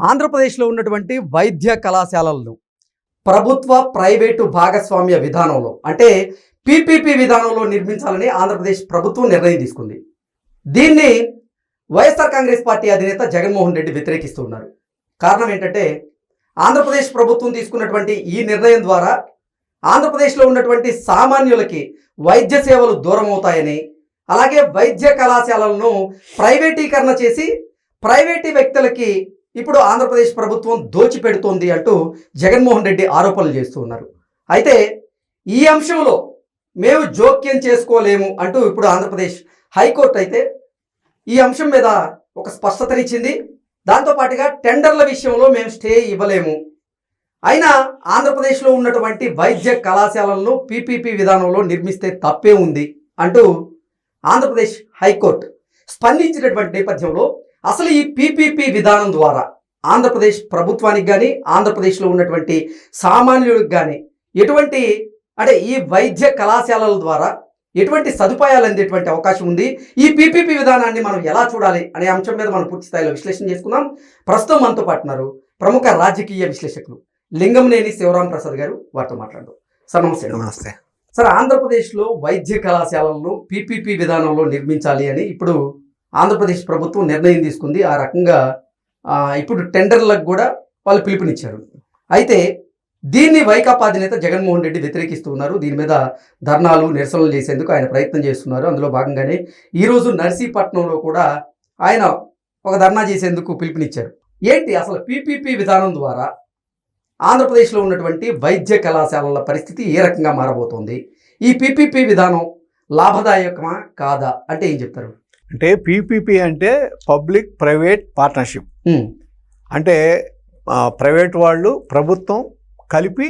ఆంధ్రప్రదేశ్లో ఉన్నటువంటి వైద్య కళాశాలలను ప్రభుత్వ ప్రైవేటు భాగస్వామ్య విధానంలో అంటే పీపీపీ విధానంలో నిర్మించాలని ఆంధ్రప్రదేశ్ ప్రభుత్వం నిర్ణయం తీసుకుంది. దీన్ని వైఎస్ఆర్ కాంగ్రెస్ పార్టీ అధినేత జగన్మోహన్ రెడ్డి వ్యతిరేకిస్తూ ఉన్నారు. కారణం ఏంటంటే ఆంధ్రప్రదేశ్ ప్రభుత్వం తీసుకున్నటువంటి ఈ నిర్ణయం ద్వారా ఆంధ్రప్రదేశ్లో ఉన్నటువంటి సామాన్యులకి వైద్య సేవలు దూరం అవుతాయని, అలాగే వైద్య కళాశాలలను ప్రైవేటీకరణ చేసి ప్రైవేటీ వ్యక్తులకి ఇప్పుడు ఆంధ్రప్రదేశ్ ప్రభుత్వం దోచిపెడుతోంది అంటూ జగన్మోహన్ రెడ్డి ఆరోపణలు చేస్తూ ఉన్నారు. అయితే ఈ అంశంలో మేము జోక్యం చేసుకోలేము అంటూ ఇప్పుడు ఆంధ్రప్రదేశ్ హైకోర్టు అయితే ఈ అంశం మీద ఒక స్పష్టతనిచ్చింది. దాంతోపాటుగా టెండర్ల విషయంలో మేము స్టే ఇవ్వలేము, అయినా ఆంధ్రప్రదేశ్లో ఉన్నటువంటి వైద్య కళాశాలలను పీపీపీ విధానంలో నిర్మిస్తే తప్పే ఉంది అంటూ ఆంధ్రప్రదేశ్ హైకోర్టు స్పందించినటువంటి నేపథ్యంలో అసలు ఈ పీపీపీ విధానం ద్వారా ఆంధ్రప్రదేశ్ ప్రభుత్వానికి కానీ ఆంధ్రప్రదేశ్లో ఉన్నటువంటి సామాన్యులకు కానీ ఎటువంటి అంటే ఈ వైద్య కళాశాలల ద్వారా ఎటువంటి సదుపాయాలు అందేటువంటి అవకాశం ఉంది, ఈ పీపీపీ విధానాన్ని మనం ఎలా చూడాలి అనే అంశం మీద మనం పూర్తి స్థాయిలో విశ్లేషణ చేసుకుందాం. ప్రస్తుతం మనతో పాటున్నారు ప్రముఖ రాజకీయ విశ్లేషకులు లింగంనేని శివరాం ప్రసాద్ గారు. వారితో మాట్లాడదాం. సార్ నమస్తే. నమస్తే సార్, ఆంధ్రప్రదేశ్లో వైద్య కళాశాలలను పీపీపీ విధానంలో నిర్మించాలి అని ఇప్పుడు ఆంధ్రప్రదేశ్ ప్రభుత్వం నిర్ణయం తీసుకుంది. ఆ రకంగా ఇప్పుడు టెండర్లకు కూడా వాళ్ళు పిలుపునిచ్చారు. అయితే దీన్ని వైకాపా అధినేత జగన్మోహన్ రెడ్డి వ్యతిరేకిస్తూ ఉన్నారు. దీని మీద ధర్నాలు నిరసనలు చేసేందుకు ఆయన ప్రయత్నం చేస్తున్నారు. అందులో భాగంగానే ఈరోజు నర్సీపట్నంలో కూడా ఆయన ఒక ధర్నా చేసేందుకు పిలుపునిచ్చారు. ఏంటి అసలు పీపీపీ విధానం ద్వారా ఆంధ్రప్రదేశ్లో ఉన్నటువంటి వైద్య కళాశాలల పరిస్థితి ఏ రకంగా మారబోతోంది? ఈ పీపీపీ విధానం లాభదాయకమా కాదా అంటే ఏం చెప్తారు? అంటే పీపీపీ అంటే పబ్లిక్ ప్రైవేట్ పార్ట్నర్షిప్. అంటే ప్రైవేట్ వాళ్ళు ప్రభుత్వం కలిపి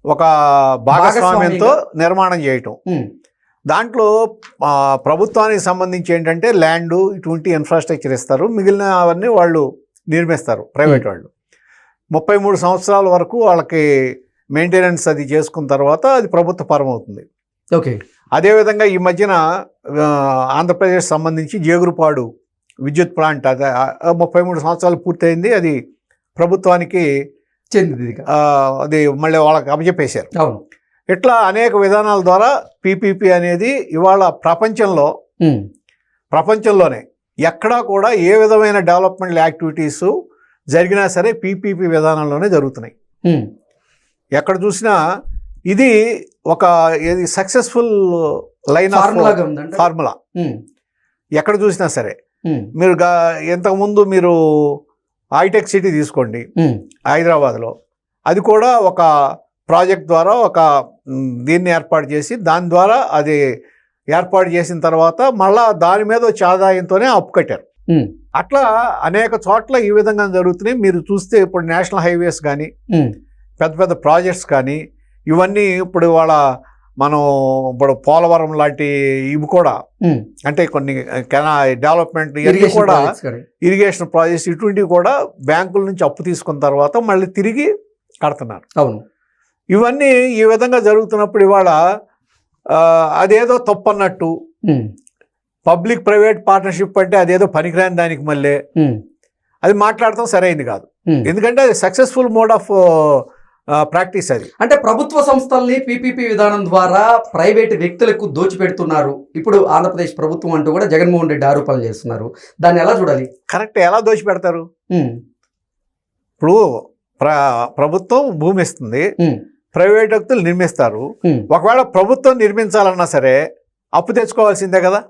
ఒక భాగస్వామ్యంతో నిర్మాణం చేయటం. దాంట్లో ప్రభుత్వానికి సంబంధించి ఏంటంటే ల్యాండు ఇటువంటి ఇన్ఫ్రాస్ట్రక్చర్ ఇస్తారు, మిగిలిన అవన్నీ వాళ్ళు నిర్మిస్తారు ప్రైవేట్ వాళ్ళు. 33 సంవత్సరాల వరకు వాళ్ళకి మెయింటెనెన్స్ అది చేసుకున్న తర్వాత అది ప్రభుత్వ పరం అవుతుంది. ఓకే. అదేవిధంగా ఈ మధ్యన ఆంధ్రప్రదేశ్ సంబంధించి జేగురుపాడు విద్యుత్ ప్లాంట్ అదే 33 సంవత్సరాలు పూర్తయింది, అది ప్రభుత్వానికి చెందింది, అది మళ్ళీ వాళ్ళకి అప్పచెప్పేశారు. అవును. ఇట్లా అనేక విధానాల ద్వారా పీపీపీ అనేది ఇవాళ ప్రపంచంలోనే ఎక్కడా కూడా ఏ విధమైన డెవలప్మెంట్ యాక్టివిటీస్ జరిగినా సరే పీపీపీ విధానంలోనే జరుగుతున్నాయి. ఎక్కడ చూసినా ఇది ఒక సక్సెస్ఫుల్ లైన్ ఆఫ్ ఫార్ములా. ఎక్కడ చూసినా సరే మీరు ఇంతకుముందు మీరు హైటెక్ సిటీ తీసుకోండి హైదరాబాద్లో, అది కూడా ఒక ప్రాజెక్ట్ ద్వారా ఒక దీన్ని ఏర్పాటు చేసి దాని ద్వారా అది ఏర్పాటు చేసిన తర్వాత మళ్ళా దాని మీద వచ్చే ఆదాయంతోనే అప్పు కట్టారు. అట్లా అనేక చోట్ల ఈ విధంగా జరుగుతున్నాయి. మీరు చూస్తే ఇప్పుడు నేషనల్ హైవేస్ కానీ పెద్ద పెద్ద ప్రాజెక్ట్స్ కానీ ఇవన్నీ ఇప్పుడు ఇవాళ మనం ఇప్పుడు పోలవరం లాంటి ఇవి కూడా అంటే కొన్ని డెవలప్మెంట్ ఇవన్నీ కూడా ఇరిగేషన్ ప్రాజెక్ట్స్ ఇటువంటివి కూడా బ్యాంకుల నుంచి అప్పు తీసుకున్న తర్వాత మళ్ళీ తిరిగి కడుతున్నారు. అవును. ఇవన్నీ ఈ విధంగా జరుగుతున్నప్పుడు ఇవాళ అదేదో తప్పు అన్నట్టు పబ్లిక్ ప్రైవేట్ పార్ట్నర్షిప్ అంటే అదేదో పనికిరాని దానికి మళ్ళీ అది మాట్లాడటం సరైంది కాదు. ఎందుకంటే అది సక్సెస్ఫుల్ మోడ్ ఆఫ్ ప్రాక్టీస్. అది అంటే ప్రభుత్వ సంస్థల్ని పీపీపీ విధానం ద్వారా ప్రైవేటు వ్యక్తులకు దోచిపెడుతున్నారు ఇప్పుడు ఆంధ్రప్రదేశ్ ప్రభుత్వం అంటూ కూడా జగన్మోహన్ రెడ్డి ఆరోపణలు చేస్తున్నారు. దాన్ని ఎలా చూడాలి? కరెక్ట్, ఎలా దోచిపెడతారు? ఇప్పుడు ప్రభుత్వం భూమి ఇస్తుంది, ప్రైవేట్ వ్యక్తులు నిర్మిస్తారు. ఒకవేళ ప్రభుత్వం నిర్మించాలన్నా సరే అప్పు తెచ్చుకోవాల్సిందే కదా.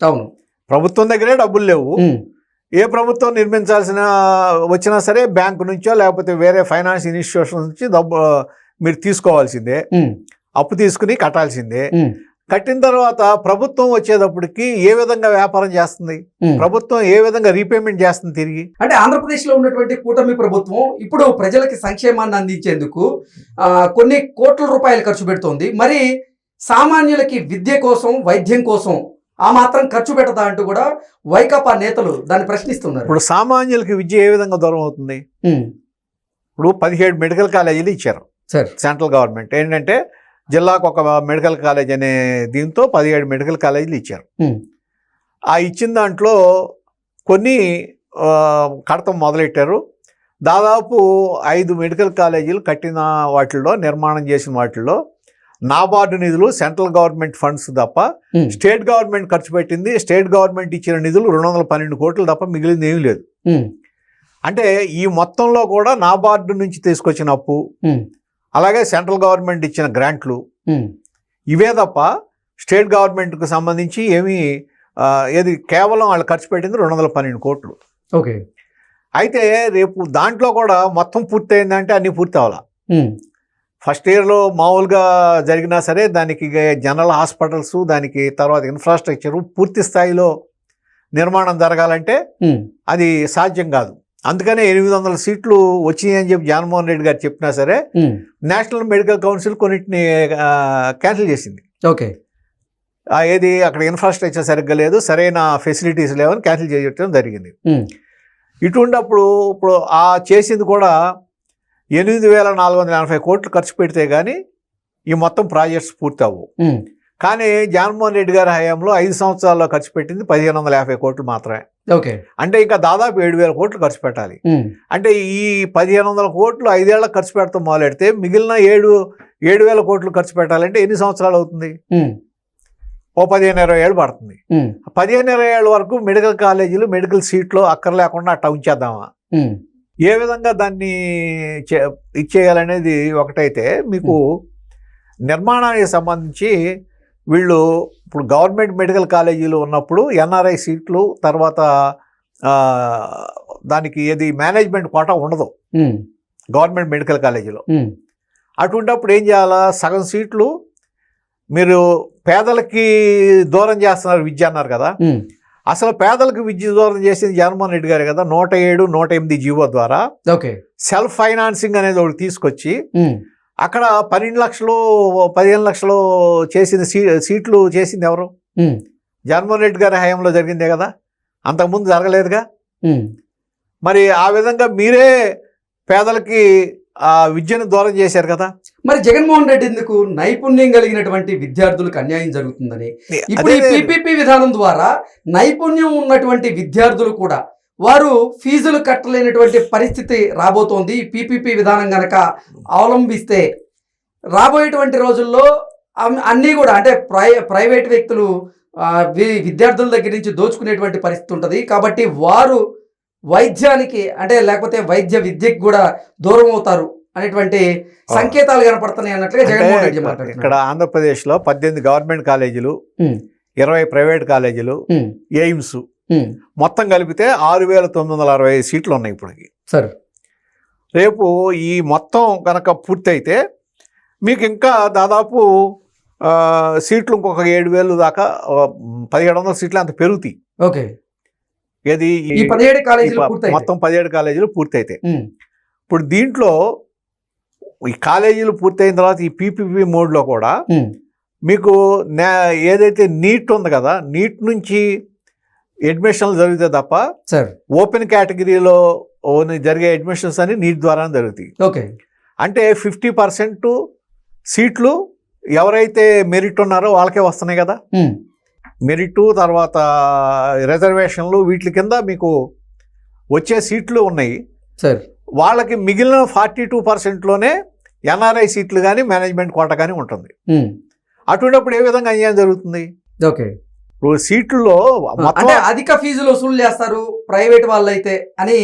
అవును. ప్రభుత్వం దగ్గరే డబ్బులు లేవు. ఏ ప్రభుత్వం నిర్మించాల్సిన వచ్చినా సరే బ్యాంకు నుంచో లేకపోతే వేరే ఫైనాన్స్ ఇన్స్టిట్యూషన్ నుంచి మీరు తీసుకోవాల్సిందే, అప్పు తీసుకుని కట్టాల్సిందే. కట్టిన తర్వాత ప్రభుత్వం వచ్చేటప్పటికి ఏ విధంగా వ్యాపారం చేస్తుంది, ప్రభుత్వం ఏ విధంగా రీపేమెంట్ చేస్తుంది తిరిగి? అంటే ఆంధ్రప్రదేశ్లో ఉన్నటువంటి కూటమి ప్రభుత్వం ఇప్పుడు ప్రజలకి సంక్షేమాన్ని అందించేందుకు కొన్ని కోట్ల రూపాయలు ఖర్చు పెడుతోంది. మరి సామాన్యులకి విద్య కోసం వైద్యం కోసం ఆ మాత్రం ఖర్చు పెట్టదా అంటూ కూడా వైకాపా నేతలు దాన్ని ప్రశ్నిస్తున్నారు. ఇప్పుడు సామాన్యులకి విద్య ఏ విధంగా దూరం అవుతుంది? ఇప్పుడు 17 మెడికల్ కాలేజీలు ఇచ్చారు సెంట్రల్ గవర్నమెంట్. ఏంటంటే జిల్లాకు ఒక మెడికల్ కాలేజ్ అనే దీంతో 17 మెడికల్ కాలేజీలు ఇచ్చారు. ఆ ఇచ్చిన దాంట్లో కొన్ని కడతం మొదలెట్టారు. దాదాపు 5 మెడికల్ కాలేజీలు కట్టిన వాటిల్లో, నిర్మాణం చేసిన వాటిల్లో నాబార్డు నిధులు, సెంట్రల్ గవర్నమెంట్ ఫండ్స్ తప్ప స్టేట్ గవర్నమెంట్ ఖర్చు పెట్టింది, స్టేట్ గవర్నమెంట్ ఇచ్చిన నిధులు 212 కోట్లు తప్ప మిగిలింది ఏమీ లేదు. అంటే ఈ మొత్తంలో కూడా నాబార్డు నుంచి తీసుకొచ్చిన అప్పు, అలాగే సెంట్రల్ గవర్నమెంట్ ఇచ్చిన గ్రాంట్లు, ఇవే తప్ప స్టేట్ గవర్నమెంట్కి సంబంధించి ఏమీ ఏది కేవలం వాళ్ళు ఖర్చు పెట్టింది 212 కోట్లు. ఓకే. అయితే రేపు దాంట్లో కూడా మొత్తం పూర్తి అయిందంటే అన్నీ పూర్తి అవ్వాలా. ఫస్ట్ ఇయర్లో మామూలుగా జరిగినా సరే దానికి జనరల్ హాస్పిటల్స్, దానికి తర్వాత ఇన్ఫ్రాస్ట్రక్చర్ పూర్తి స్థాయిలో నిర్మాణం జరగాలంటే అది సాధ్యం కాదు. అందుకనే 800 సీట్లు వచ్చినాయని చెప్పి జగన్మోహన్ రెడ్డి గారు చెప్పినా సరే నేషనల్ మెడికల్ కౌన్సిల్ కొన్నిటిని క్యాన్సిల్ చేసింది. ఓకే. ఏది అక్కడ ఇన్ఫ్రాస్ట్రక్చర్ సరిగ్గా లేదు, సరైన ఫెసిలిటీస్ లేవని క్యాన్సిల్ చేయడం జరిగింది. ఇటువంటిప్పుడు ఇప్పుడు ఆ చేసింది కూడా 8,480 కోట్లు ఖర్చు పెడితే కానీ ఈ మొత్తం ప్రాజెక్ట్స్ పూర్తి అవ్వవు. కానీ జగన్మోహన్ రెడ్డి గారి హయాంలో 5 సంవత్సరాల్లో ఖర్చు పెట్టింది 1,550 కోట్లు మాత్రమే. ఓకే. అంటే ఇంకా దాదాపు 7,000 కోట్లు ఖర్చు పెట్టాలి. అంటే ఈ 1,500 కోట్లు 5 ఏళ్ళకి ఖర్చు పెడతాం మొదలెడితే మిగిలిన 7,000 కోట్లు ఖర్చు పెట్టాలంటే ఎన్ని సంవత్సరాలు అవుతుంది? ఓ 15-20 ఏళ్ళు పడుతుంది. 15-20 ఏళ్ళ వరకు మెడికల్ కాలేజీలు, మెడికల్ సీట్లు అక్కర్లేకుండా అట్లా ఉంచేద్దామా? ఏ విధంగా దాన్ని ఇచ్చేయాలనేది ఒకటైతే, మీకు నిర్మాణానికి సంబంధించి వీళ్ళు ఇప్పుడు గవర్నమెంట్ మెడికల్ కాలేజీలు ఉన్నప్పుడు ఎన్ఆర్ఐ సీట్లు, తర్వాత దానికి ఏది మేనేజ్మెంట్ కోటా ఉండదు గవర్నమెంట్ మెడికల్ కాలేజీలో. అటువంటిప్పుడు ఏం చేయాలా? సగం సీట్లు మీరు పేదలకి దూరం చేస్తున్నారు విద్య అన్నారు కదా. అసలు పేదలకు విద్య దూరం చేసింది జగన్మోహన్ రెడ్డి గారే కదా. 107, 108 జీవో ద్వారా సెల్ఫ్ ఫైనాన్సింగ్ అనేది ఒకటి తీసుకొచ్చి అక్కడ 12 లక్షలు 15 లక్షలు చేసిన సీట్లు చేసింది ఎవరు? జగన్మోహన్ రెడ్డి గారి హయాంలో జరిగిందే కదా, అంతకుముందు జరగలేదుగా. మరి ఆ విధంగా మీరే పేదలకి ఆ విద్యను దూరం చేశారు కదా. మరి జగన్మోహన్ రెడ్డి ఎందుకు నైపుణ్యం కలిగినటువంటి విద్యార్థులకు అన్యాయం జరుగుతుందని ఇప్పుడు ఈ పీపీపీ విధానం ద్వారా నైపుణ్యం ఉన్నటువంటి విద్యార్థులు కూడా వారు ఫీజులు కట్టలేనటువంటి పరిస్థితి రాబోతోంది. ఈ పీపీపీ విధానం కనుక అవలంబిస్తే రాబోయేటువంటి రోజుల్లో అన్నీ కూడా అంటే ప్రైవేట్ వ్యక్తులు విద్యార్థుల దగ్గర నుంచి దోచుకునేటువంటి పరిస్థితి ఉంటుంది. కాబట్టి వారు వైద్యానికి అంటే లేకపోతే వైద్య విద్యకు కూడా దూరం అవుతారు అనేటువంటి సంకేతాలు కనపడుతున్నాయి అన్నట్లుగా జగన్మోహన్ రెడ్డి మాట్లాడుతున్నారు. ఇక్కడ ఆంధ్రప్రదేశ్లో 18 గవర్నమెంట్ కాలేజీలు, 20 ప్రైవేట్ కాలేజీలు, ఎయిమ్స్ మొత్తం కలిపితే 6,960 సీట్లు ఉన్నాయి ఇప్పటికి. సార్ రేపు ఈ మొత్తం కనుక పూర్తి అయితే మీకు ఇంకా దాదాపు సీట్లు ఇంకొక 7,000 దాకా 1,700 సీట్లు అంత పెరుగుతాయి. ఓకే. ఏది ఈ 17 కాలేజీలు మొత్తం 17 కాలేజీలు పూర్తి అయితే ఇప్పుడు దీంట్లో ఈ కాలేజీలు పూర్తయిన తర్వాత ఈ పీపీపీ మోడ్లో కూడా మీకు ఏదైతే నీట్ ఉంది కదా, నీట్ నుంచి అడ్మిషన్లు జరుగుతాయి తప్ప ఓపెన్ కేటగిరీలో జరిగే అడ్మిషన్స్ అని నీట్ ద్వారానే జరుగుతాయి. ఓకే. అంటే 50% సీట్లు ఎవరైతే మెరిట్ ఉన్నారో వాళ్ళకే వస్తున్నాయి కదా. మెరిట్ తర్వాత రిజర్వేషన్లు వీటి కింద మీకు వచ్చే సీట్లు ఉన్నాయి. వాళ్ళకి మిగిలిన 42%లోనే ఎన్ఆర్ఐ సీట్లు కానీ మేనేజ్మెంట్ కోట కానీ ఉంటుంది. అటువంటిప్పుడు ఏ విధంగా అన్యాయం జరుగుతుంది? ఓకే. ఇప్పుడు సీట్లలో అధిక ఫీజులు వసూలు చేస్తారు ప్రైవేట్ వాళ్ళు అయితే అని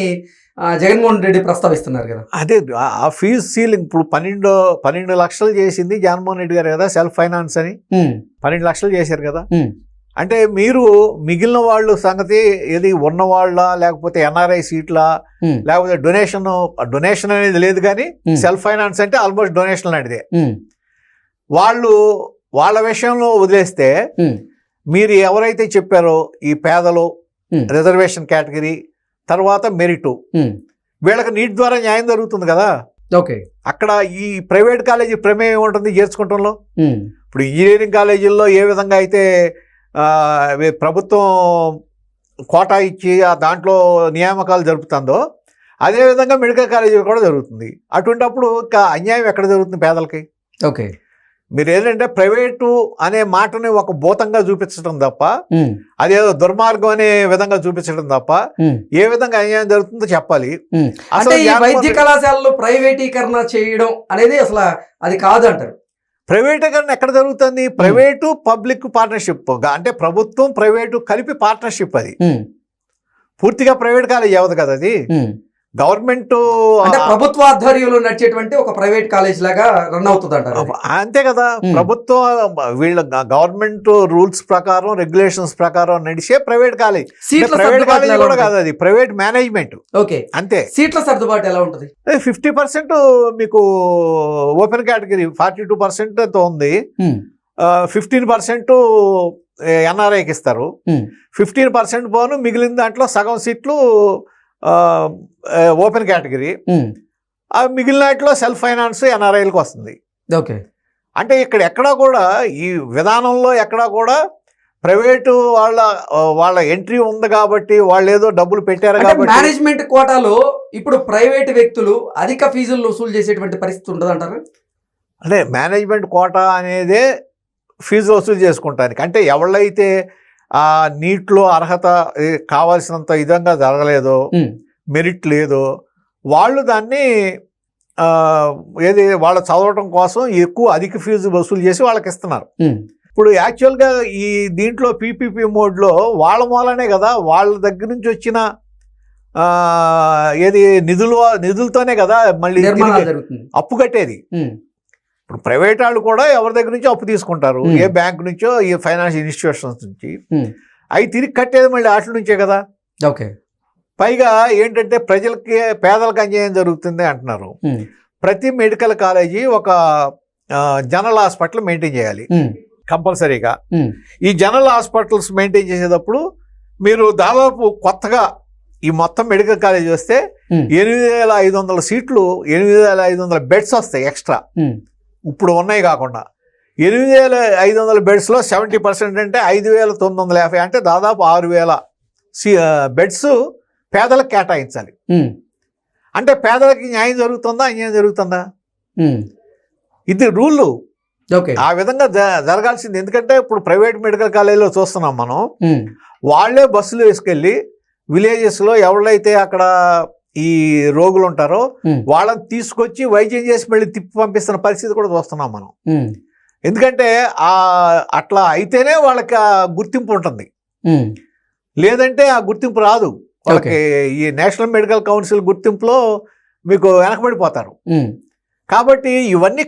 జగన్మోహన్ రెడ్డి ప్రస్తావిస్తున్నారు కదా. అదే ఆ ఫీజు సీలింగ్ ఇప్పుడు 12 లక్షలు చేసింది జగన్మోహన్ రెడ్డి గారు కదా, సెల్ఫ్ ఫైనాన్స్ అని 12 లక్షలు చేశారు కదా. అంటే మీరు మిగిలిన వాళ్ళు సంగతి ఏది ఉన్నవాళ్ళ లేకపోతే ఎన్ఆర్ఐ సీట్లా లేకపోతే డొనేషన్ అనేది లేదు, కానీ సెల్ఫ్ ఫైనాన్స్ అంటే ఆల్మోస్ట్ డొనేషన్ లాంటిదే. వాళ్ళ విషయంలో వదిలేస్తే మీరు ఎవరైతే చెప్పారో ఈ పేదలు, రిజర్వేషన్ కేటగిరీ, తర్వాత మెరిట్, వీళ్ళకి నీట్ ద్వారా న్యాయం జరుగుతుంది కదా. ఓకే. అక్కడ ఈ ప్రైవేట్ కాలేజీ ప్రమేయం ఉంటుంది చేర్చుకోవటంలో. ఇప్పుడు ఇంజనీరింగ్ కాలేజీల్లో ఏ విధంగా అయితే ప్రభుత్వం కోటా ఇచ్చి దాంట్లో నియామకాలు జరుపుతుందో అదేవిధంగా మెడికల్ కాలేజీ కూడా జరుగుతుంది. అటువంటిప్పుడు ఇంకా అన్యాయం ఎక్కడ జరుగుతుంది పేదలకి? ఓకే. మీరు ఏంటంటే ప్రైవేటు అనే మాటని ఒక భూతంగా చూపించడం తప్ప, అదేదో దుర్మార్గం అనే విధంగా చూపించడం తప్ప, ఏ విధంగా అన్యాయం జరుగుతుందో చెప్పాలి. అంటే ఈ వైద్య కళాశాలలో ప్రైవేటీకరణ చేయడం అనేది అసలు అది కాదు అంటారు. ప్రైవేటీకరణ ఎక్కడ జరుగుతుంది? ప్రైవేటు పబ్లిక్ పార్ట్నర్షిప్, అంటే ప్రభుత్వం ప్రైవేటు కలిపి పార్ట్నర్షిప్. అది పూర్తిగా ప్రైవేట్ కాలేజ్ అవ్వదు కదా, అది గవర్నమెంట్ అంటే ప్రభుత్వ ఆధ్వర్యంలో నడిచేటువంటి ఒక ప్రైవేట్ కాలేజ్ లాగా రన్ అవుతుంది అంటారు. అంతే కదా, ప్రభుత్వం వీళ్ళ గవర్నమెంట్ రూల్స్ ప్రకారం రెగ్యులేషన్స్ ప్రకారం నడిచే ప్రైవేట్ కాలేజ్. ప్రైవేట్ కాలేజ్ కూడా కాదు, అది ప్రైవేట్ మేనేజ్మెంట్. ఓకే, అంతే. సీట్ల సర్దుబాటు ఎలా ఉంటుంది? 50% మీకు ఓపెన్ కేటగిరీ, 42% ఉంది, 15% ఎన్ఆర్ఐకి ఇస్తారు, 15% పోను, మిగిలిన దాంట్లో సగం సీట్లు ఓపెన్ కేటగిరీ, ఆ మిగిలిన వాటిలో సెల్ఫ్ ఫైనాన్స్ ఎన్ఆర్ఐలకు వస్తుంది. ఓకే, అంటే ఇక్కడ ఎక్కడా కూడా ఈ విధానంలో ఎక్కడా కూడా ప్రైవేటు వాళ్ళ ఎంట్రీ ఉంది కాబట్టి వాళ్ళు ఏదో డబ్బులు పెట్టారు కాబట్టి మేనేజ్మెంట్ కోటాలో ఇప్పుడు ప్రైవేట్ వ్యక్తులు అధిక ఫీజులు వసూలు చేసేటువంటి పరిస్థితి ఉంటుంది అంటారు. అంటే మేనేజ్మెంట్ కోటా అనేదే ఫీజు వసూలు చేసుకుంటానికి, అంటే ఎవళ్ళైతే ఆ నీట్లో అర్హత కావాల్సినంత విధంగా జరగలేదో, మెరిట్ లేదో, వాళ్ళు దాన్ని వాళ్ళ చదవటం కోసం ఎక్కువ అధిక ఫీజు వసూలు చేసి వాళ్ళకి ఇస్తున్నారు. ఇప్పుడు యాక్చువల్గా ఈ దీంట్లో పీపీపీ మోడ్లో వాళ్ళ మూలనే కదా, వాళ్ళ దగ్గర నుంచి వచ్చిన నిధులతోనే కదా మళ్ళీ అప్పు కట్టేది. ఇప్పుడు ప్రైవేట్ వాళ్ళు కూడా ఎవరి దగ్గర నుంచో అప్పు తీసుకుంటారు, ఏ బ్యాంక్ నుంచో, ఏ ఫైనాన్షియల్ ఇన్స్టిట్యూషన్స్ నుంచి, అవి తిరిగి కట్టేది మళ్ళీ వాటి నుంచే కదా. ఓకే, పైగా ఏంటంటే పేదలకు అన్యాయం జరుగుతుంది అంటున్నారు. ప్రతి మెడికల్ కాలేజీ ఒక జనరల్ హాస్పిటల్ మెయింటైన్ చేయాలి కంపల్సరీగా. ఈ జనరల్ హాస్పిటల్స్ మెయింటైన్ చేసేటప్పుడు మీరు దాదాపు కొత్తగా ఈ మొత్తం మెడికల్ కాలేజ్ వస్తే 8,500 సీట్లు, 8,500 బెడ్స్ వస్తాయి ఎక్స్ట్రా, ఇప్పుడు ఉన్నాయి కాకుండా. 8,500 బెడ్స్లో 70% అంటే 5,950, అంటే దాదాపు 6,000 బెడ్స్ పేదలకు కేటాయించాలి. అంటే పేదలకి న్యాయం జరుగుతుందా, అన్యాయం జరుగుతుందా? ఇది రూలు. ఆ విధంగా జరగాల్సింది. ఎందుకంటే ఇప్పుడు ప్రైవేట్ మెడికల్ కాలేజీలో చూస్తున్నాం మనం, వాళ్లే బస్సులు వేసుకెళ్ళి విలేజెస్లో ఎవరైతే అక్కడ ఈ రోగులు ఉంటారో వాళ్ళని తీసుకొచ్చి వైద్యం చేసి మళ్ళీ తిప్పి పంపిస్తున్న పరిస్థితి కూడా చూస్తున్నాం మనం. ఎందుకంటే అట్లా అయితేనే వాళ్ళకి ఆ గుర్తింపు ఉంటుంది, లేదంటే ఆ గుర్తింపు రాదు వాళ్ళకి. ఈ నేషనల్ మెడికల్ కౌన్సిల్ గుర్తింపులో మీకు వెనకబడిపోతారు. కాబట్టి ఇవన్నీ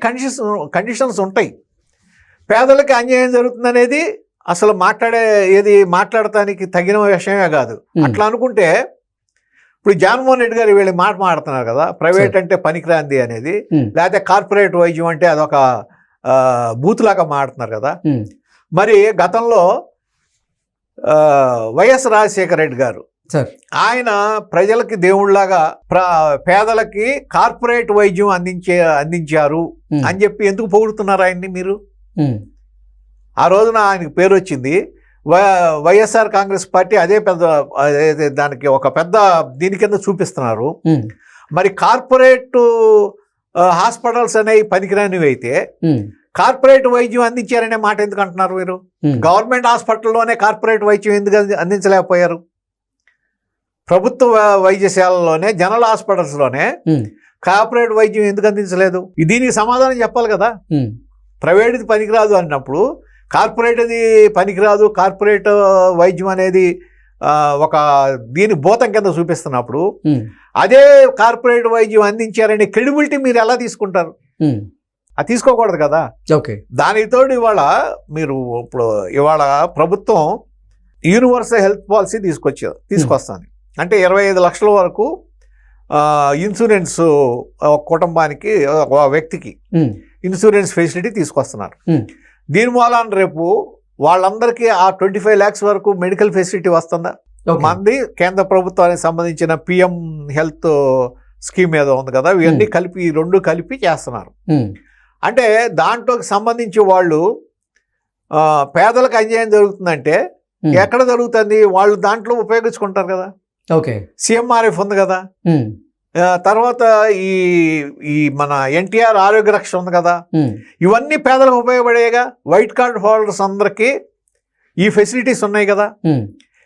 కండిషన్స్ ఉంటాయి. పేదలకి అన్యాయం జరుగుతుంది అనేది అసలు మాట్లాడటానికి తగిన విషయమే కాదు. అట్లా అనుకుంటే ఇప్పుడు జగన్మోహన్ రెడ్డి గారు వీళ్ళు మాట్లాడుతున్నారు కదా, ప్రైవేట్ అంటే పనికిరాంది అనేది, లేకపోతే కార్పొరేట్ వైద్యం అంటే అదొక బూతులాగా మాట్లాడుతున్నారు కదా. మరి గతంలో వైఎస్ రాజశేఖర రెడ్డి గారు ఆయన ప్రజలకి దేవుళ్లాగా పేదలకి కార్పొరేట్ వైద్యం అందించారు అని చెప్పి ఎందుకు పొగుడుతున్నారు ఆయన్ని మీరు? ఆ రోజున ఆయనకు పేరు వచ్చింది. వైఎస్ఆర్ కాంగ్రెస్ పార్టీ అదే దానికి ఒక పెద్ద దీని కింద చూపిస్తున్నారు. మరి కార్పొరేట్ హాస్పిటల్స్ అనేవి పనికిరానివి అయితే కార్పొరేట్ వైద్యం అందించారనే మాట ఎందుకు అంటున్నారు మీరు? గవర్నమెంట్ హాస్పిటల్లోనే కార్పొరేట్ వైద్యం ఎందుకు అందించలేకపోయారు? ప్రభుత్వ వైద్యశాలలోనే, జనరల్ హాస్పిటల్స్లోనే కార్పొరేట్ వైద్యం ఎందుకు అందించలేదు? దీనికి సమాధానం చెప్పాలి కదా. ప్రైవేట్ది పనికిరాదు అన్నప్పుడు కార్పొరేట్ అది పనికిరాదు, కార్పొరేట్ వైద్యం అనేది ఒక దీని భూతం కింద చూపిస్తున్నప్పుడు అదే కార్పొరేట్ వైద్యం అందించారనే క్రెడిబిలిటీ మీరు ఎలా తీసుకుంటారు? అది తీసుకోకూడదు కదా. దానితో ఇవాళ ప్రభుత్వం యూనివర్సల్ హెల్త్ పాలసీ తీసుకొస్తాను. అంటే 25 లక్షల వరకు ఇన్సూరెన్స్ కుటుంబానికి, ఒక వ్యక్తికి ఇన్సూరెన్స్ ఫెసిలిటీ తీసుకొస్తున్నారు. దీని మూలాన రేపు వాళ్ళందరికీ ఆ 25 lakhs వరకు మెడికల్ ఫెసిలిటీ వస్తుందా? మంది కేంద్ర ప్రభుత్వానికి సంబంధించిన పిఎం హెల్త్ స్కీమ్ ఏదో ఉంది కదా, ఇవన్నీ కలిపి, ఈ రెండు కలిపి చేస్తున్నారు. అంటే దాంట్లోకి సంబంధించి వాళ్ళు పేదలకు అన్యాయం జరుగుతుందంటే ఎక్కడ జరుగుతుంది? వాళ్ళు దాంట్లో ఉపయోగించుకుంటారు కదా. సిఎంఆర్ఎఫ్ ఉంది కదా, తర్వాత ఈ ఈ మన ఎన్టీఆర్ ఆరోగ్య రక్ష ఉంది కదా, ఇవన్నీ పేదలకు ఉపయోగపడేగా. వైట్ కార్డ్ హోల్డర్స్ అందరికీ ఈ ఫెసిలిటీస్ ఉన్నాయి కదా.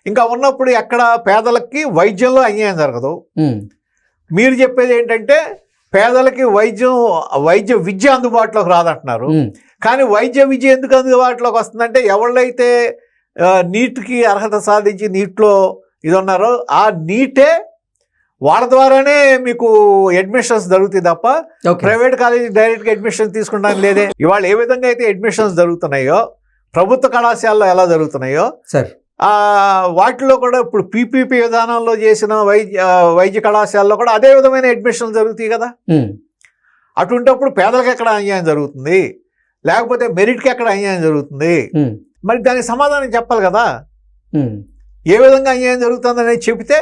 ఇంకా ఉన్నప్పుడు ఎక్కడ పేదలకి వైద్యంలో అన్యాయం జరగదు. మీరు చెప్పేది ఏంటంటే పేదలకి వైద్య విద్య అందుబాటులోకి రాదంటున్నారు. కానీ వైద్య విద్య ఎందుకు అందుబాటులోకి వస్తుందంటే ఎవళ్ళైతే నీట్కి అర్హత సాధించి నీట్లో ఇది ఉన్నారో ఆ నీటే వాళ్ళ ద్వారానే మీకు అడ్మిషన్స్ జరుగుతాయి తప్ప ప్రైవేట్ కాలేజీ డైరెక్ట్గా అడ్మిషన్ తీసుకుంటాను లేదే. ఇవాళ ఏ విధంగా అయితే అడ్మిషన్స్ జరుగుతున్నాయో ప్రభుత్వ కళాశాలలో ఎలా జరుగుతున్నాయో వాటిలో కూడా ఇప్పుడు పీపీపీ విధానంలో చేసిన వైద్య కళాశాలలో కూడా అదే విధమైన అడ్మిషన్లు జరుగుతాయి కదా. అటువంటిప్పుడు పేదలకు ఎక్కడ అన్యాయం జరుగుతుంది, లేకపోతే మెరిట్కి ఎక్కడ అన్యాయం జరుగుతుంది? మరి దానికి సమాధానం చెప్పాలి కదా. ఏ విధంగా అన్యాయం జరుగుతుందని చెబితే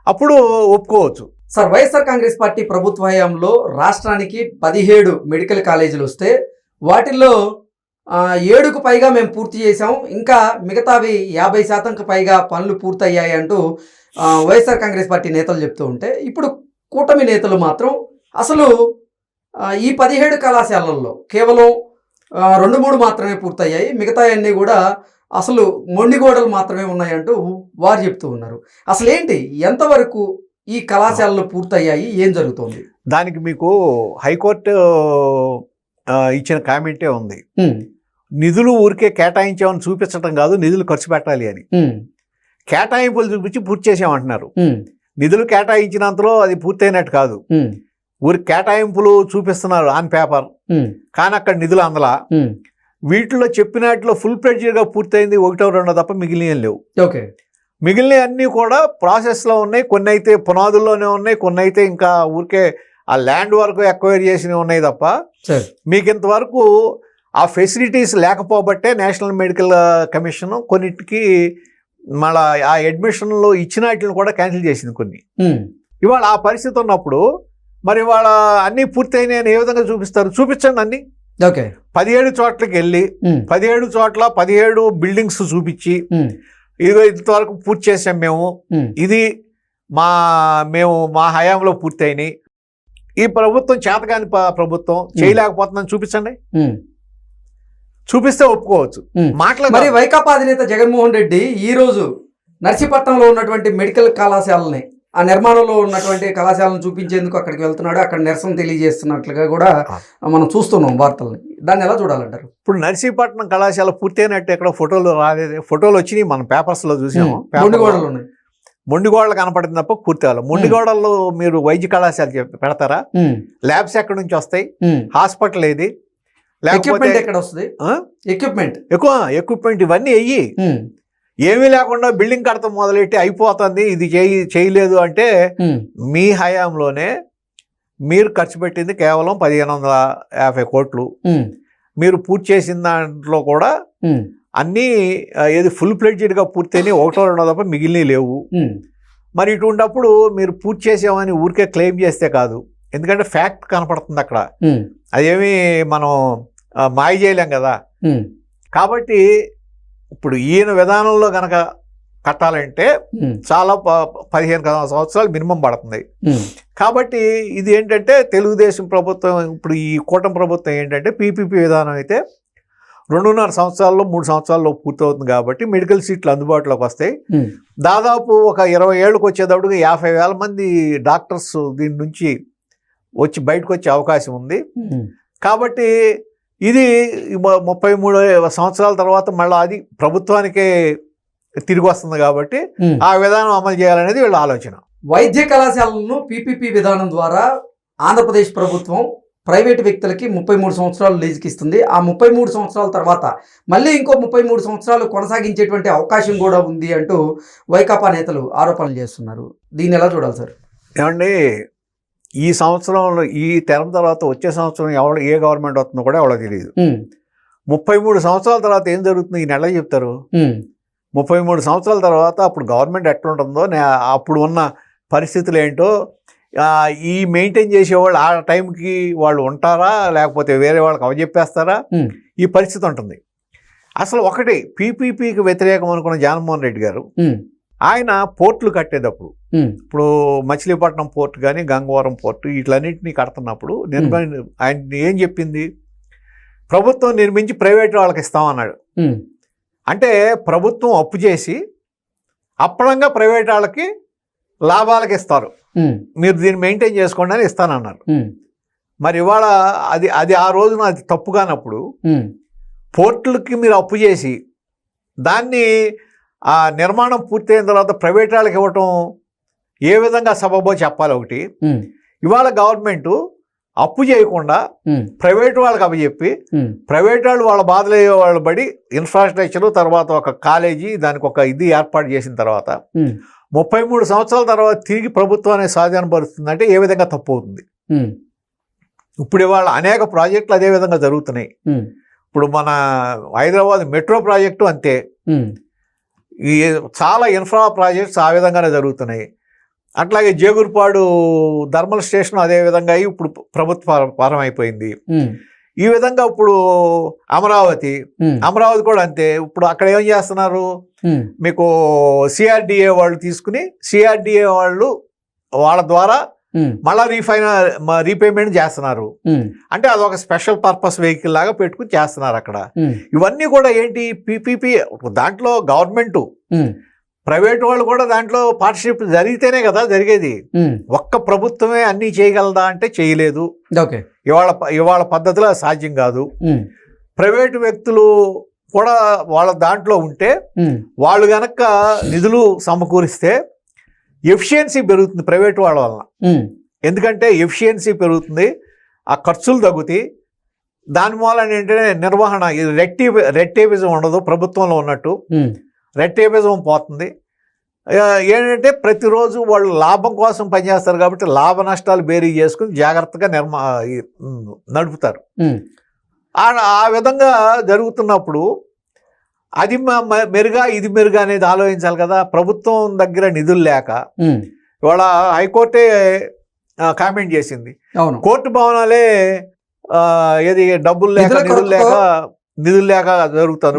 అప్పుడు ఒప్పుకోవచ్చు. సార్, వైఎస్ఆర్ కాంగ్రెస్ పార్టీ ప్రభుత్వ హయాంలో రాష్ట్రానికి 17 మెడికల్ కాలేజీలు వస్తే వాటిల్లో 7కు పైగా మేము పూర్తి చేసాం, ఇంకా మిగతావి 50% పైగా పనులు పూర్తయ్యాయి అంటూ వైఎస్ఆర్ కాంగ్రెస్ పార్టీ నేతలు చెప్తూ ఉంటే, ఇప్పుడు కూటమి నేతలు మాత్రం అసలు ఈ 17 కళాశాలల్లో కేవలం 2-3 మాత్రమే పూర్తయ్యాయి, మిగతా అన్నీ కూడా అసలు మొండిగోడలు మాత్రమే ఉన్నాయంటూ వారు చెప్తూ ఉన్నారు. అసలు ఏంటి, ఎంతవరకు ఈ కళాశాలలు పూర్తయ్యాయి, ఏం జరుగుతుంది? దానికి మీకు హైకోర్టు ఇచ్చిన కామెంటే ఉంది. నిధులు ఊరికే కేటాయించామని చూపించడం కాదు, నిధులు ఖర్చు పెట్టాలి అని. కేటాయింపులు చూపించి పూర్తి చేసామంటున్నారు. నిధులు కేటాయించినంతలో అది పూర్తయినట్టు కాదు. ఊరికి కేటాయింపులు చూపిస్తున్నారు ఆన్ పేపర్, కానీ అక్కడ నిధులు అందలా. వీటిలో చెప్పినట్లో ఫుల్ ఫ్లెడ్జ్డ్గా పూర్తయింది 1-2 తప్ప మిగిలిన లేవు. మిగిలిన అన్నీ కూడా ప్రాసెస్లో ఉన్నాయి. కొన్ని అయితే పునాదుల్లోనే ఉన్నాయి, కొన్ని అయితే ఇంకా ఊరికే ఆ ల్యాండ్ వరకు ఎక్వైర్ చేసినవి ఉన్నాయి తప్ప మీకు ఇంతవరకు ఆ ఫెసిలిటీస్ లేకపోబట్టే నేషనల్ మెడికల్ కమిషన్ కొన్నిటికి మళ్ళీ ఆ అడ్మిషన్లో ఇచ్చిన వాటిని కూడా క్యాన్సిల్ చేసింది కొన్ని. ఇవాళ ఆ పరిస్థితి ఉన్నప్పుడు మరి ఇవాళ అన్నీ పూర్తయినాయని ఏ విధంగా చూపిస్తారు? చూపించండి అన్ని. 17 చోట్లకి వెళ్ళి 17 చోట్ల 17 బిల్డింగ్స్ చూపించి ఇదిగో ఇంతవరకు పూర్తి చేసాం మేము, ఇది మా హయాంలో పూర్తయినాయి, ఈ ప్రభుత్వం చేతకాని ప్రభుత్వం చేయలేకపోతుందని చూపించండి. చూపిస్తే ఒప్పుకోవచ్చు. మరి వైకాపా అధినేత జగన్మోహన్ రెడ్డి ఈ రోజు నర్సీపట్నంలో ఉన్నటువంటి మెడికల్ కళాశాలని, ఆ నిర్మాణంలో ఉన్నటువంటి కళాశాలను చూపించేందుకు అక్కడికి వెళ్తున్నాడు, అక్కడ నిరసన తెలియజేస్తున్నట్లుగా కూడా మనం చూస్తున్నాం వార్తల్ని. దాన్ని ఎలా చూడాలంటారు? ఇప్పుడు నర్సీపట్నం కళాశాల పూర్తయినట్టు ఎక్కడ ఫోటోలు రాలేదు. ఫోటోలు వచ్చినాయి, మనం పేపర్స్లో చూసాము. మొండిగోడలు ఉన్నాయి, మొండిగోడలు కనపడింది తప్ప పూర్తి అవ్వాలి. మొండిగోడల్లో మీరు వైద్య కళాశాల పెడతారా? ల్యాబ్స్ ఎక్కడి నుంచి వస్తాయి? హాస్పిటల్ ఏది? లేకపోతే ఎక్కడ వస్తుంది ఎక్విప్మెంట్? ఇవన్నీ అయ్యి ఏమీ లేకుండా బిల్డింగ్ కడతాం మొదలెట్టి అయిపోతుంది, ఇది చేయలేదు అంటే మీ హయాంలోనే మీరు ఖర్చు పెట్టింది కేవలం 1550 కోట్లు. మీరు పూర్తి చేసిన దాంట్లో కూడా అన్నీ ఏది ఫుల్ ఫ్లెడ్జ్డ్గా పూర్తయినాయి, 1-2 తప్ప మిగిలినవి లేవు. మరి ఇటువంటిప్పుడు మీరు పూర్తి చేసామని ఊరికే క్లెయిమ్ చేస్తే కాదు, ఎందుకంటే ఫ్యాక్ట్ కనపడుతుంది అక్కడ, అదేమి మనం మాయ చేయలేం కదా. కాబట్టి ఇప్పుడు ఈయన విధానంలో గనక కట్టాలంటే చాలా 15 సంవత్సరాలు మినిమం పడుతుంది. కాబట్టి ఇది ఏంటంటే తెలుగుదేశం ప్రభుత్వం, ఇప్పుడు ఈ కూటమి ప్రభుత్వం ఏంటంటే పీపీపీ విధానం అయితే 2.5 సంవత్సరాల్లో 3 సంవత్సరాల్లో పూర్తవుతుంది. కాబట్టి మెడికల్ సీట్లు అందుబాటులోకి వస్తాయి. దాదాపు ఒక 20 ఏళ్ళకి వచ్చేటప్పటికి 50,000 మంది డాక్టర్స్ దీని నుంచి బయటకు వచ్చే అవకాశం ఉంది. కాబట్టి ఇది 33 సంవత్సరాల తర్వాత మళ్ళీ అది ప్రభుత్వానికే తిరిగి వస్తుంది. కాబట్టి ఆ విధానం అమలు చేయాలనేది వీళ్ళ ఆలోచన. వైద్య కళాశాలను పీపీపీ విధానం ద్వారా ఆంధ్రప్రదేశ్ ప్రభుత్వం ప్రైవేటు వ్యక్తులకి 33 సంవత్సరాలు లీజుకి ఇస్తుంది. ఆ 33 సంవత్సరాల తర్వాత మళ్ళీ ఇంకో 33 సంవత్సరాలు కొనసాగించేటువంటి అవకాశం కూడా ఉంది అంటూ వైకాపా నేతలు ఆరోపణలు చేస్తున్నారు. దీన్ని ఎలా చూడాలి సార్? ఏమండి, ఈ సంవత్సరంలో ఈ టర్మ్ తర్వాత వచ్చే సంవత్సరం ఏ గవర్నమెంట్ వస్తుందో కూడా ఎవరో తెలియదు. 33 సంవత్సరాల తర్వాత ఏం జరుగుతుంది ఈ నెల చెప్తారు. 33 సంవత్సరాల తర్వాత అప్పుడు గవర్నమెంట్ ఎట్లుంటుందో, అప్పుడు ఉన్న పరిస్థితులు ఏంటో, ఈ మెయింటైన్ చేసేవాళ్ళు ఆ టైంకి వాళ్ళు ఉంటారా, లేకపోతే వేరే వాళ్ళకి అవజెప్పేస్తారా, ఈ పరిస్థితి ఉంటుంది. అసలు ఒకటి పీపీపీకి వ్యతిరేకం అనుకున్న జగన్మోహన్ రెడ్డి గారు ఆయన పోర్టులు కట్టేటప్పుడు ఇప్పుడు మచిలీపట్నం పోర్టు కానీ గంగవరం పోర్టు వీటిలన్నింటినీ కడుతున్నప్పుడు ఆయన ఏం చెప్పింది, ప్రభుత్వం నిర్మించి ప్రైవేట్ వాళ్ళకి ఇస్తామన్నాడు. అంటే ప్రభుత్వం అప్పు చేసి అప్పడంగా ప్రైవేట్ వాళ్ళకి లాభాలకి ఇస్తారు, మీరు దీన్ని మెయింటైన్ చేసుకోండి అని ఇస్తానన్నారు. మరి ఇవాళ అది ఆ రోజున అది తప్పు కానప్పుడు పోర్టులకి మీరు అప్పు చేసి దాన్ని ఆ నిర్మాణం పూర్తయిన తర్వాత ప్రైవేట్ వాళ్ళకి ఇవ్వటం ఏ విధంగా సబబో చెప్పాలి. ఒకటి, ఇవాళ గవర్నమెంట్ అప్పు చేయకుండా ప్రైవేట్ వాళ్ళకి అప్పచెప్పి ప్రైవేట్ వాళ్ళు వాళ్ళ బాధలు వాళ్ళు పడి ఇన్ఫ్రాస్ట్రక్చర్ తర్వాత ఒక కాలేజీ దానికి ఒక ఇది ఏర్పాటు చేసిన తర్వాత 33 సంవత్సరాల తర్వాత తిరిగి ప్రభుత్వాన్ని స్వాధీనపరుస్తుందంటే ఏ విధంగా తప్పు అవుతుంది? ఇప్పుడు ఇవాళ అనేక ప్రాజెక్టులు అదే విధంగా జరుగుతున్నాయి. ఇప్పుడు మన హైదరాబాద్ మెట్రో ప్రాజెక్టు అంతే, ఈ చాలా ఇన్ఫ్రా ప్రాజెక్ట్స్ ఆ విధంగానే జరుగుతున్నాయి. అట్లాగే జేగురుపాడు థర్మల్ స్టేషన్ అదే విధంగా ఇప్పుడు ప్రభుత్వ పరం అయిపోయింది. ఈ విధంగా ఇప్పుడు అమరావతి కూడా అంతే. ఇప్పుడు అక్కడ ఏం చేస్తున్నారు, మీకు సిఆర్డిఏ వాళ్ళు తీసుకుని సిఆర్డిఏ వాళ్ళు వాళ్ళ ద్వారా మళ్ళా రీపేమెంట్ చేస్తున్నారు. అంటే అదొక స్పెషల్ పర్పస్ వెహికల్ లాగా పెట్టుకుని చేస్తున్నారు అక్కడ. ఇవన్నీ కూడా ఏంటి, పీపీపీ దాంట్లో గవర్నమెంట్ ప్రైవేట్ వాళ్ళు కూడా దాంట్లో పార్ట్నర్షిప్ జరిగితేనే కదా జరిగేది. ఒక్క ప్రభుత్వమే అన్ని చేయగలదా అంటే చేయలేదు. ఇవాళ పద్ధతిలో సాధ్యం కాదు. ప్రైవేటు వ్యక్తులు కూడా వాళ్ళ దాంట్లో ఉంటే వాళ్ళు గనక నిధులు సమకూరిస్తే ఎఫిషియన్సీ పెరుగుతుంది ప్రైవేట్ వాళ్ళ వలన. ఎందుకంటే ఎఫిషియన్సీ పెరుగుతుంది, ఆ ఖర్చులు తగ్గుతాయి. దాని మూలన ఏంటంటే నిర్వహణ రెట్టేపిజం ఉండదు, ప్రభుత్వంలో ఉన్నట్టు రెట్టేపిజం పోతుంది. ఏంటంటే ప్రతిరోజు వాళ్ళు లాభం కోసం పనిచేస్తారు కాబట్టి లాభ నష్టాలు బేరీ చేసుకుని జాగ్రత్తగా నడుపుతారు. ఆ విధంగా జరుగుతున్నప్పుడు అది మెరుగా ఇది మెరుగా అనేది ఆలోచించాలి కదా. ప్రభుత్వం దగ్గర నిధులు లేక ఇవాళ హైకోర్టే కామెంట్ చేసింది, కోర్టు భవనాలే ఏది డబ్బులు లేక నిధులు లేక జరుగుతారు.